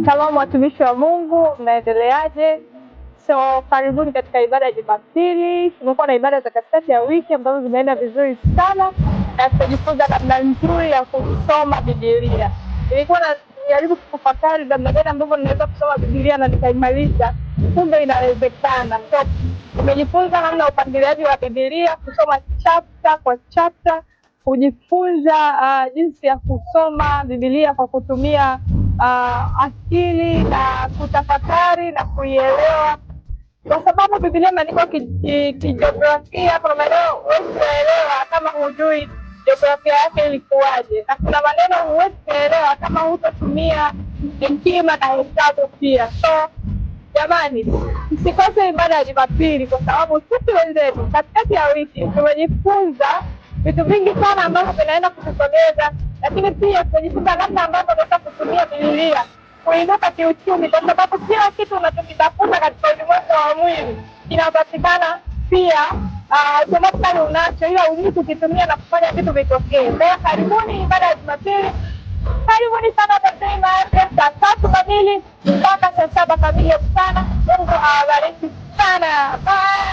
Shalom watumishi wa Mungu, mnaendeleaje? So karibuni katika ibada ya Jumapili. Tumekuwa na ibada za katikati ya wiki ambazo zinaenda vizuri sana na tutajifunza namna nzuri ya kusoma Biblia. Nilikuwa najaribu kutafakari namna gani ambavyo ninaweza kusoma Biblia na nikaimaliza. Kumbe inawezekana. So nimejifunza namna ya upangiliaji wa Biblia, kusoma chapter kwa chapter, kujifunza jinsi ya kusoma Biblia kwa kutumia akili na kutafakari na kuielewa, kwa sababu Biblia imeandikwa kijiografia. Kuna maneno huwezi kuelewa kama hujui jiografia yake ilikuwaje, na kuna maneno huwezi kuelewa kama hutatumia hekima na hesabu pia. So jamani, msikose ibada ya Jumapili, kwa sababu sisi wenzetu katikati ya wiki tumejifunza vitu vingi sana ambavyo vinaenda kutusogeza, lakini pia tumejifunza namna ambavyo tunaweza kutumia Biblia kuinuka kiuchumi, kwa sababu kila kitu unachokitafuta katika ulimwengu wa mwili kinapatikana pia automatically unacho, ila ujui kukitumia na kufanya vitu vitokee. Kwa karibuni ibada ya Jumapili, karibuni sana tasema saa 3 kamili mpaka saa 7 kamili sana. Mungu awabariki sana. Bye.